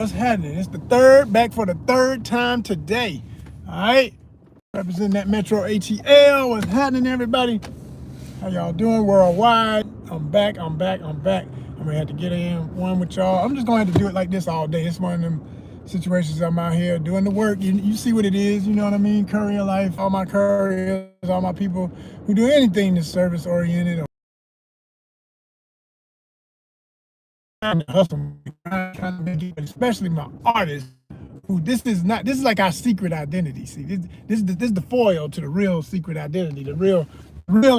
What's happening? It's the third, back for the third time today. All right, representing that Metro ATL. What's happening, everybody? How y'all doing worldwide? I'm back. I'm gonna have to get in one with y'all. I'm just gonna have to do it like this all day. It's one of them situations. I'm out here doing the work. You see what it is. You know what I mean? Courier life. All my couriers, all my people who do anything that's service oriented or trying to hustle, trying to make it, especially my artists. Who this is like our secret identity. See, this is the foil to the real secret identity. The real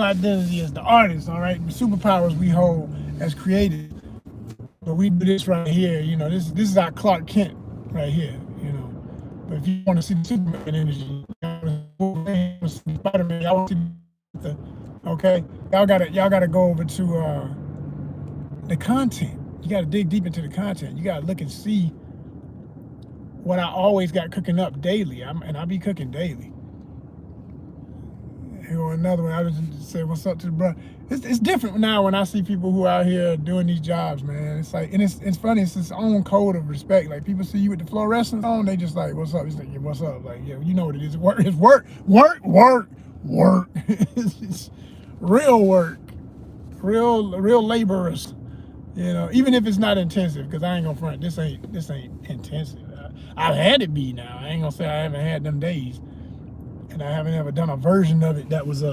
identity is the artist. All right, the superpowers we hold as creators. But we do this right here. You know, this is our Clark Kent right here. You know, but if you want to see the Superman energy, Spider-Man, y'all want to see the okay? Y'all gotta go over to the content. You gotta dig deep into the content. You gotta look and see what I always got cooking up daily. I be cooking daily. Here go another one. I was just say what's up to the brother. It's different now when I see people who are out here doing these jobs, man. It's like, and it's funny. It's its own code of respect. Like people see you with the flow wrestling on, they just like, what's up? He's like, yeah, what's up? Like, yeah, you know what it is. It's work. It's real work. Real laborers. You know, even if it's not intensive, because I ain't gonna front. This ain't intensive. I've had it be now. I ain't gonna say I haven't had them days, and I haven't ever done a version of it that was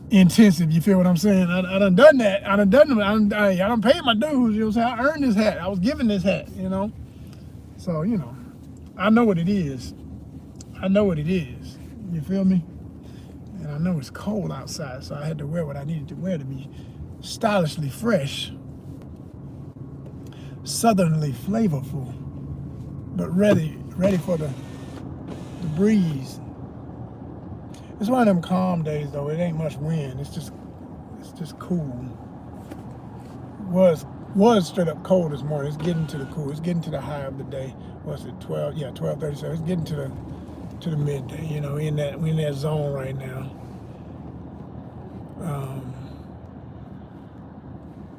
intensive. You feel what I'm saying? I done that. I done paid my dues. You know what I'm saying? I earned this hat. I was given this hat. You know, so you know, I know what it is. You feel me? And I know it's cold outside, so I had to wear what I needed to wear to be stylishly fresh, southernly flavorful, but ready for the breeze. It's one of them calm days though. It ain't much wind. It's just cool. Was straight up cold this morning. It's getting to the cool. It's getting to the high of the day. What's it? 12? Yeah, 12:37. It's getting to the midday. You know, we're in that zone right now.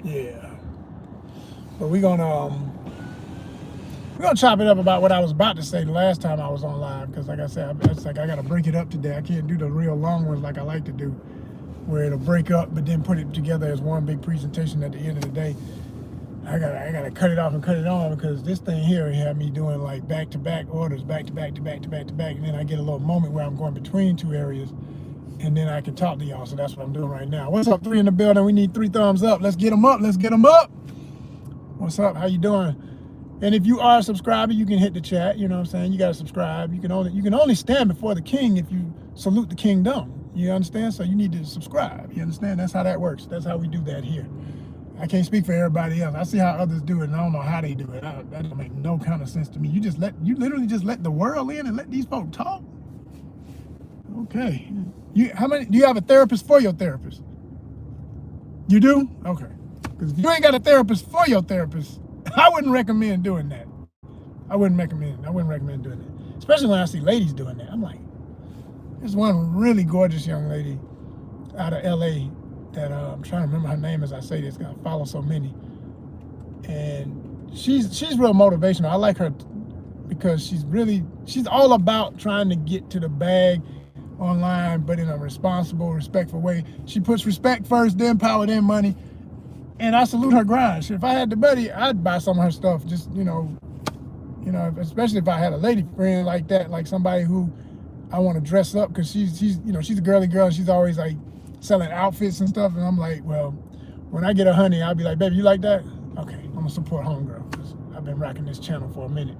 Yeah. But we're gonna chop it up about what I was about to say the last time I was on live, because like I said, it's like I gotta break it up today. I can't do the real long ones like I like to do, where it'll break up but then put it together as one big presentation at the end of the day. I gotta cut it off and cut it on, because this thing here had me doing like back-to-back orders, back-to-back, and then I get a little moment where I'm going between two areas, and then I can talk to y'all. So that's what I'm doing right now. What's up, 3 in the building? We need 3 thumbs up. Let's get them up. What's up? How you doing? And if you are a subscriber, you can hit the chat. You know what I'm saying? You gotta subscribe. You can only stand before the king if you salute the kingdom. You understand? So you need to subscribe. You understand? That's how that works. That's how we do that here. I can't speak for everybody else. I see how others do it, and I don't know how they do it. That don't make no kind of sense to me. You literally just let the world in and let these folks talk. Okay. Do you have a therapist for your therapist? You do? Okay. Because if you ain't got a therapist for your therapist, I wouldn't recommend doing that. I wouldn't recommend doing that. Especially when I see ladies doing that. I'm like, there's one really gorgeous young lady out of LA that I'm trying to remember her name as I say this, because I follow so many. And she's real motivational. I like her because she's all about trying to get to the bag online, but in a responsible, respectful way. She puts respect first, then power, then money. And I salute her grind. If I had the money, I'd buy some of her stuff. Just, you know, especially if I had a lady friend like that, like somebody who I want to dress up, because she's a girly girl. And she's always like selling outfits and stuff. And I'm like, well, when I get a honey, I'll be like, baby, you like that? Okay, I'm gonna support homegirl, because I've been rocking this channel for a minute.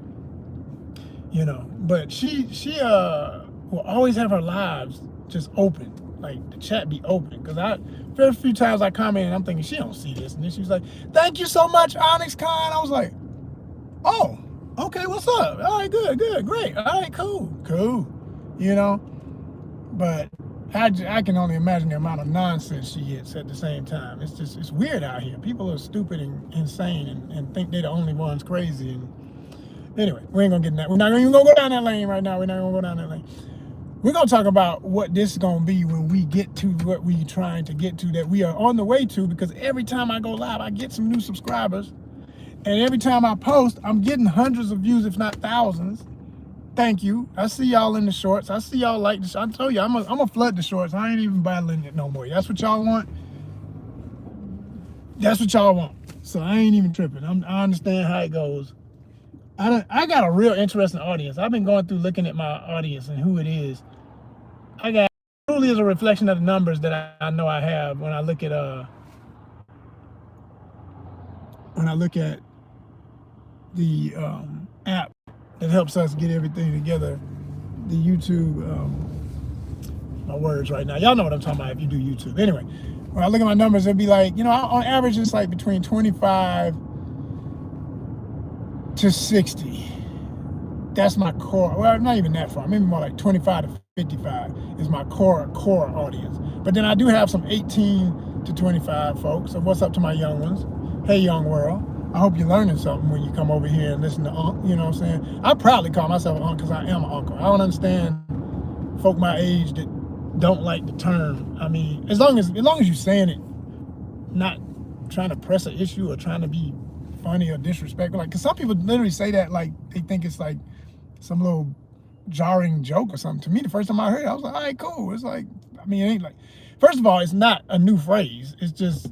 You know, but she will always have her lives just open. Like the chat be open, because very few times I comment and I'm thinking she don't see this, and then she was like, "Thank you so much, ONYXCON." I was like, "Oh, okay, what's up? All right, good, great. All right, cool." You know, but I can only imagine the amount of nonsense she gets at the same time. It's weird out here. People are stupid and insane and think they're the only ones crazy. And anyway, we ain't gonna get in that. We're not even gonna go down that lane right now. We're going to talk about what this is going to be when we get to what we're trying to get to, that we are on the way to, because every time I go live, I get some new subscribers. And every time I post, I'm getting hundreds of views, if not thousands. Thank you. I see y'all in the shorts. I see y'all like this. I told you, I'm a flood the shorts. I ain't even battling it no more. That's what y'all want. That's what y'all want. So I ain't even tripping. I understand how it goes. I got a real interesting audience. I've been going through looking at my audience and who it is. It truly is a reflection of the numbers that I know I have when I look at the app that helps us get everything together. The YouTube, my words right now. Y'all know what I'm talking about if you do YouTube. Anyway, when I look at my numbers, it'd be like, on average, it's like between 25 to 60. That's my core. Well, not even that far. Maybe more like 25 to 55 is my core audience. But then I do have some 18 to 25 folks. So what's up to my young ones? Hey, young world. I hope you're learning something when you come over here and listen to Unc. You know what I'm saying? I proudly call myself an Unc because I am an uncle. I don't understand folk my age that don't like the term. I mean, as long as you're saying it, not trying to press an issue or trying to be funny or disrespectful. Like, because some people literally say that like they think it's like some little jarring joke or something. To me, the first time I heard it, I was like, all right, cool. It's like, I mean, it ain't like, first of all, it's not a new phrase. It's just,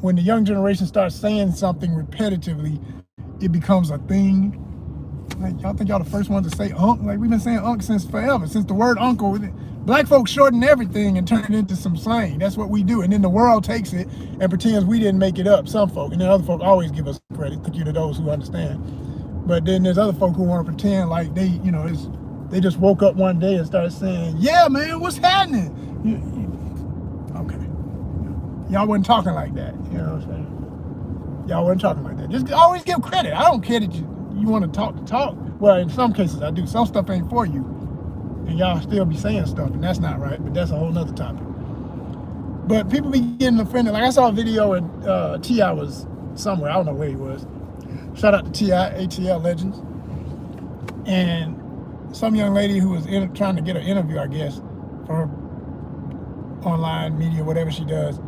when the young generation starts saying something repetitively, it becomes a thing. Like, y'all think y'all the first ones to say Unc? Like, we've been saying Unc since forever, since the word uncle. Black folks shorten everything and turn it into some slang. That's what we do. And then the world takes it and pretends we didn't make it up, some folk. And then other folk always give us credit. Thank you to those who understand. But then there's other folk who want to pretend like they, they just woke up one day and started saying, yeah, man, what's happening? Okay. Y'all wasn't talking like that. You know what I'm saying? Y'all wasn't talking like that. Just always give credit. I don't care that you want to talk. Well, in some cases I do. Some stuff ain't for you. And y'all still be saying stuff, and that's not right. But that's a whole nother topic. But people be getting offended. Like, I saw a video and T.I. was somewhere. I don't know where he was. Shout out to T.I., ATL Legends. And some young lady who was trying to get an interview, I guess, for her online media, whatever she does,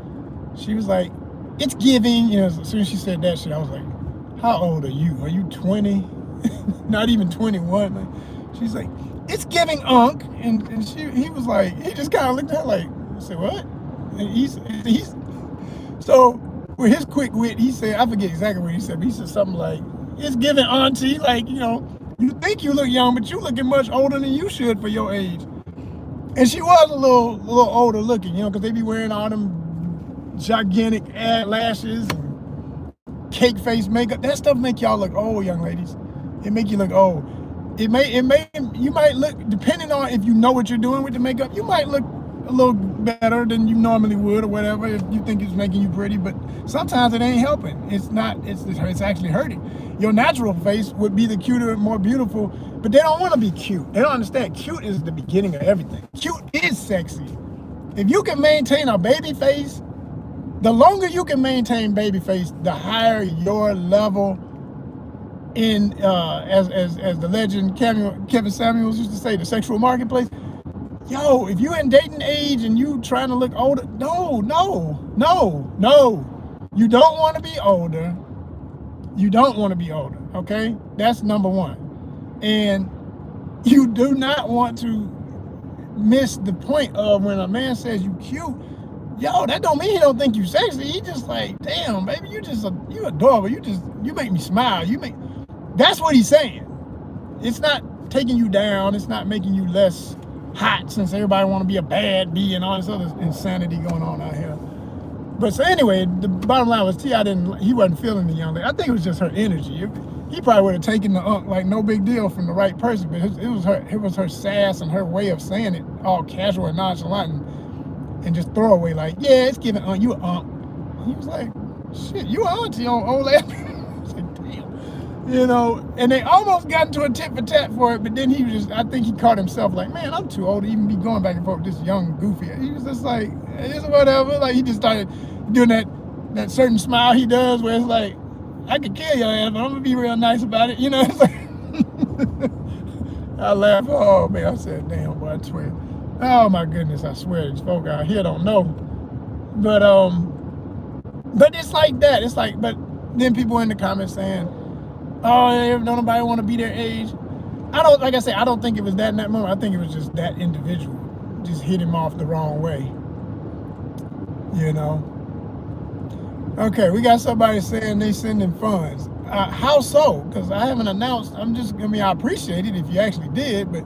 she was like, it's giving, as soon as she said that shit, I was like, how old are you? Are you 20? Not even 21. Like, she's like, it's giving Unc. And he was like, he just kind of looked at her like, I said, what? And he's so with his quick wit, he said, I forget exactly what he said, but he said something like, it's giving auntie, like, you think you look young, but you looking much older than you should for your age. And she was a little older looking, because they be wearing all them gigantic ad lashes and cake face makeup. That stuff make y'all look old, young ladies. It make you look old. You might look, depending on if you know what you're doing with the makeup, you might look a little better than you normally would or whatever if you think it's making you pretty, but sometimes it ain't helping. It's not, it's actually hurting. Your natural face would be the cuter and more beautiful, but they don't want to be cute. They don't understand. Cute is the beginning of everything. Cute is sexy. If you can maintain a baby face, the longer you can maintain baby face, the higher your level in, as the legend Kevin Samuels used to say, the sexual marketplace. Yo, if you in dating age and you trying to look older, no. You don't want to be older. You don't want to be older, okay? That's number one. And you do not want to miss the point of when a man says you cute, yo, that don't mean he don't think you sexy. He just like, damn, baby, you adorable. You make me smile. That's what he's saying. It's not taking you down. It's not making you less hot since everybody want to be a bad bee and all this other insanity going on out here. But so anyway, the bottom line was he wasn't feeling the young lady. I think it was just her energy. He probably would have taken the like no big deal from the right person, but it was her sass and her way of saying it, all casual and nonchalant and just throw away like, yeah, it's giving you an He was like, shit, you an auntie on old ass. I was like, damn. And they almost got into a tit for tat for it, but then I think he caught himself like, man, I'm too old to even be going back and forth with this young goofy. He was just like, it's whatever. Like, he just started doing that certain smile he does where it's like, I could kill your ass, but I'm gonna be real nice about it. It's like, I laughed. Oh man, I said, damn, boy, I swear. Oh my goodness, I swear, these folk out here don't know. But it's like that. It's like, but Then people in the comments saying, oh, don't nobody want to be their age. Like I say, I don't think it was that in that moment. I think it was just that individual just hit him off the wrong way, you know. Okay, we got somebody saying they sending funds. How so? Because I haven't announced. I appreciate it if you actually did, but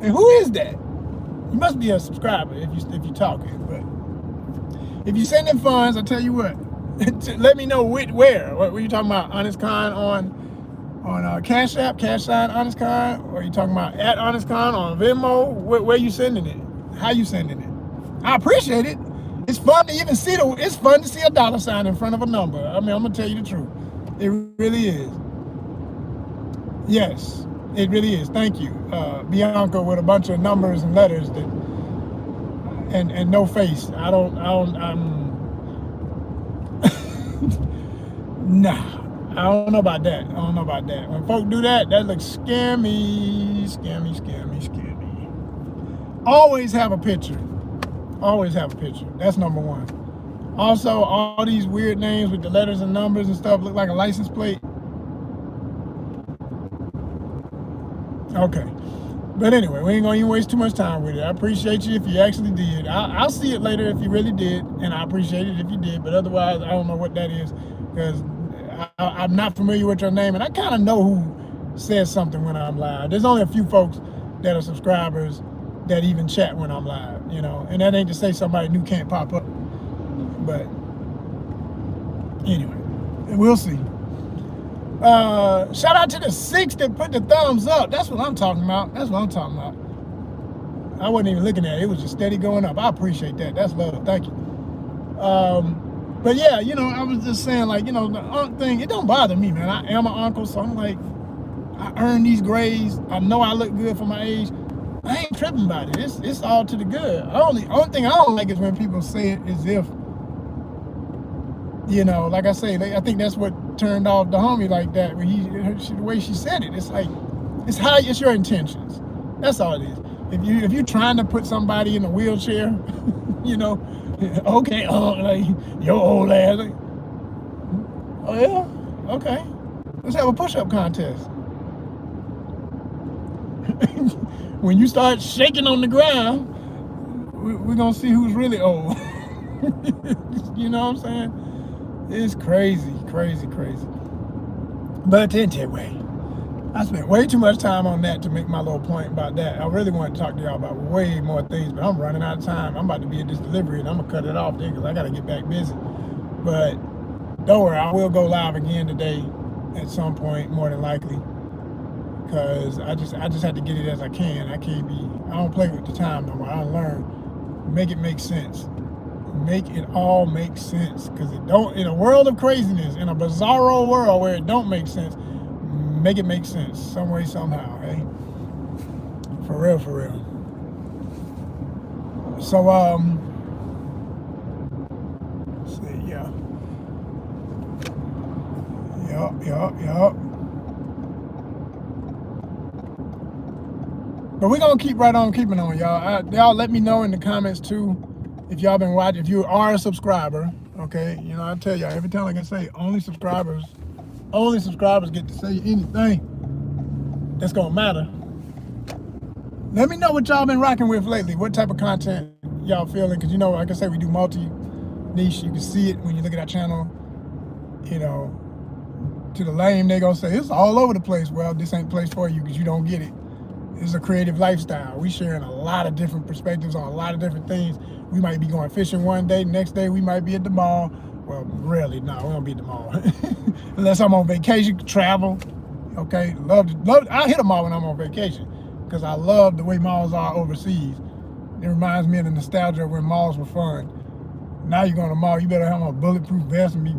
and who is that? You must be a subscriber if you're talking. But if you sending funds, I tell you what, let me know where. What were you talking about? ONYXCON on Cash App, # ONYXCON, or are you talking about at ONYXCON on Venmo? Where you sending it? How you sending it? I appreciate it. It's fun to even see it's fun to see a $ in front of a number. I mean, I'm gonna tell you the truth. It really is. Yes, it really is. Thank you, Bianca, with a bunch of numbers and letters that and no face. I'm nah. I don't know about that. When folk do that, that looks scammy. Always have a picture. That's number one. Also, all these weird names with the letters and numbers and stuff look like a license plate. Okay. But anyway, we ain't gonna even waste too much time with it. I appreciate you if you actually did. I'll see it later if you really did, and I appreciate it if you did. But otherwise, I don't know what that is, because I'm not familiar with your name, and I kind of know who says something when I'm live. There's only a few folks that are subscribers that even chat when I'm live, you know, and that ain't to say somebody new can't pop up. But anyway, we'll see. Shout out to the 6 that put the thumbs up. That's what I'm talking about. I wasn't even looking at it. It was just steady going up. I appreciate that. That's love. Thank you. But yeah, you know, I was just saying, like, you know, the unc thing, it don't bother me, man. I am an uncle, so I'm like, I earn these grades. I know I look good for my age. I ain't tripping about it. It's all to the good. Only thing I don't like is when people say it as if, you know, like I say, I think that's what turned off the homie like that. When the way she said it, it's like, it's your intentions. That's all it is. If you're trying to put somebody in a wheelchair, you know, okay, like your old ass. Like, oh yeah, okay. Let's have a push-up contest. When you start shaking on the ground, we're gonna see who's really old. You know what I'm saying? It's crazy. But anyway, I spent way too much time on that to make my little point about that. I really want to talk to y'all about way more things, but I'm running out of time. I'm about to be at this delivery, and I'm gonna cut it off there because I gotta get back busy. But don't worry, I will go live again today at some point, more than likely, because I just have to get it as I can. I don't play with the time no more. I don't learn. Make it make sense. Make it all make sense, because it don't. In a world of craziness, in a bizarro world where it don't make sense, make it make sense some way, somehow, hey? For real. So, let's see, yeah. Yup. But we're gonna keep right on keeping on, y'all. Y'all let me know in the comments too, if y'all been watching, if you are a subscriber, okay? You know, I tell y'all every time, like I say, only subscribers get to say anything that's gonna matter. Let me know what y'all been rocking with lately. What type of content y'all feeling? Because, you know, like I said, we do multi-niche. You can see it when you look at our channel. You know, to the lame, they gonna say, it's all over the place. Well, this ain't the place for you because you don't get it. It's a creative lifestyle. We sharing a lot of different perspectives on a lot of different things. We might be going fishing one day. Next day, we might be at the mall. Well, rarely, no, we don't be at the mall. Unless I'm on vacation, travel. Okay, love. I hit a mall when I'm on vacation because I love the way malls are overseas. It reminds me of the nostalgia of when malls were fun. Now you're going to the mall, you better have a bulletproof vest and be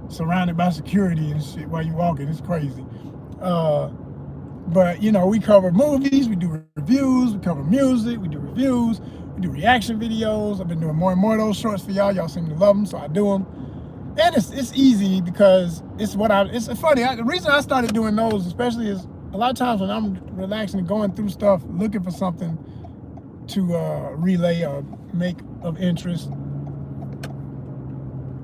surrounded by security and shit while you walking. It's crazy. But, you know, we cover movies, we do reviews, we cover music, we do reviews, we do reaction videos. I've been doing more and more of those shorts for y'all. Y'all seem to love them, so I do them. And it's easy because it's funny. The reason I started doing those, especially, is a lot of times when I'm relaxing and going through stuff, looking for something to relay or make of interest,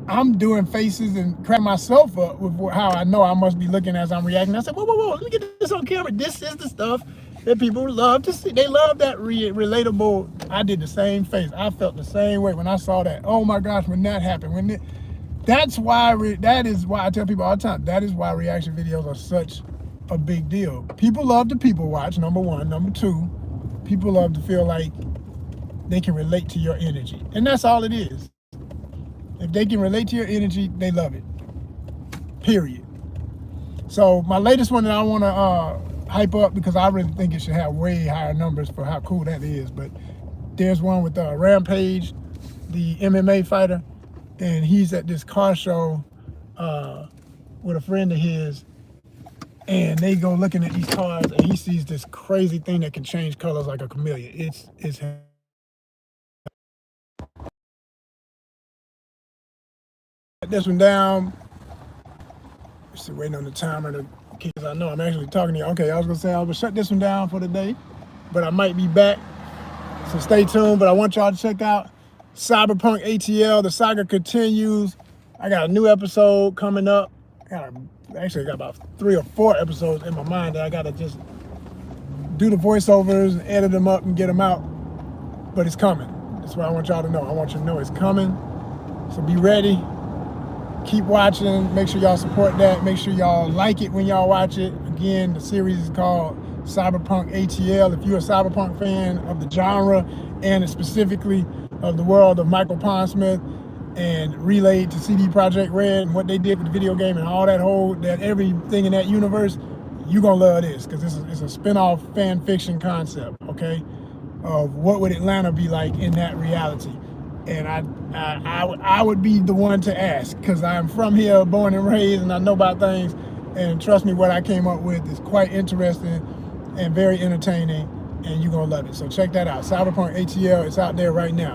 I'm doing faces and cracking myself up with how I know I must be looking as I'm reacting. I said, whoa, let me get this on camera. This is the stuff that people love to see. They love that relatable. I did the same face. I felt the same way when I saw that. Oh my gosh, when that happened. That is why I tell people all the time, that is why reaction videos are such a big deal. People love to people watch, number one. Number two, people love to feel like they can relate to your energy. And that's all it is. If they can relate to your energy, they love it. Period. So my latest one that I want to hype up, because I really think it should have way higher numbers for how cool that is. But there's one with Rampage, the MMA fighter, and he's at this car show with a friend of his, and they go looking at these cars, and he sees this crazy thing that can change colors like a chameleon. It's this one down. Still waiting on the timer to kids. I know I'm actually talking to you. Okay, I was gonna say I was gonna shut this one down for the day, but I might be back. So stay tuned. But I want y'all to check out Cyberpunk ATL. The saga continues. I got a new episode coming up. I got about 3 or 4 episodes in my mind that I gotta just do the voiceovers and edit them up and get them out. But it's coming. That's what I want y'all to know. I want you to know it's coming. So be ready. Keep watching. Make sure y'all support that. Make sure y'all like it when y'all watch it. Again, the series is called Cyberpunk ATL. If you're a Cyberpunk fan of the genre and specifically of the world of Michael Pondsmith and relayed to CD Projekt Red and what they did with the video game and all that everything in that universe, you're gonna love this, because it's a spin-off fan fiction concept, okay, of what would Atlanta be like in that reality. And I would be the one to ask, because I'm from here, born and raised, and I know about things. And trust me, what I came up with is quite interesting and very entertaining, and you're gonna love it. So check that out. Cyberpunk ATL, it's out there right now.